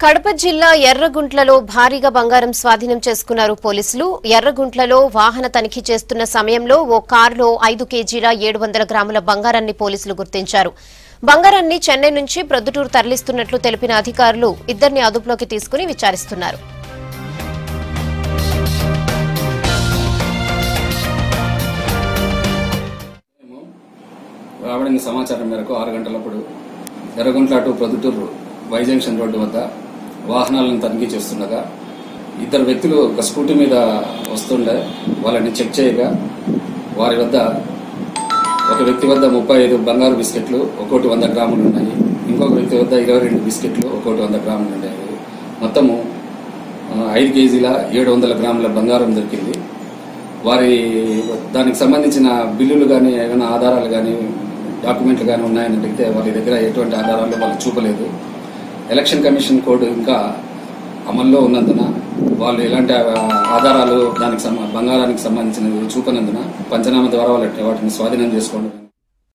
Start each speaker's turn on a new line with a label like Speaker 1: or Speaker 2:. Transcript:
Speaker 1: కడప జిల్లా ఎర్రగుంట్లలో భారీగా బంగారం స్వాధీనం చేసుకున్నారు పోలీసులు. ఎర్రగుంట్లలో వాహన తనిఖీ చేస్తున్న సమయంలో ఓ కారులో 5 కేజీల 700 గ్రాముల బంగారాన్ని పోలీసులు గుర్తించారు. బంగారాన్ని చెన్నై నుంచి ప్రొద్దుటూరు తరలిస్తున్నట్లు తెలిపిన అధికారులు ఇద్దరిని అదుపులోకి తీసుకుని విచారిస్తున్నారు.
Speaker 2: రాబడిన సమాచారం మేరకు 6 గంటలప్పుడు Yerraguntla to Proddatur Y junction road వద్ద వాహనాలను తనిఖీ చేస్తుండగా ఇద్దరు వ్యక్తులు ఒక స్కూటీ మీద వస్తుండే వాళ్ళని చెక్ చేయగా వారి వద్ద ఒక వ్యక్తి వద్ద 35 బంగారు బిస్కెట్లు ఒక్కోటి 100 గ్రాములు ఉన్నాయి. ఇంకొక వ్యక్తి వద్ద 22 బిస్కెట్లు ఒక్కోటి 100 గ్రాములు ఉన్నాయి. మొత్తము 5 కేజీల 700 గ్రాముల బంగారం దొరికింది. వారి దానికి సంబంధించిన బిల్లులు కానీ ఏమైనా ఆధారాలు కానీ డాక్యుమెంట్లు కానీ ఉన్నాయని అడిగితే వారి దగ్గర ఎటువంటి ఆధారాలు వాళ్ళు చూపలేదు. ఎలక్షన్ కమిషన్ కోడ్ ఇంకా అమల్లో ఉన్నందున వాళ్ళు ఎలాంటి ఆధారాలు బంగారానికి సంబంధించినవి చూపనందున పంచనామా ద్వారా వాటిని స్వాధీనం చేసుకోవడం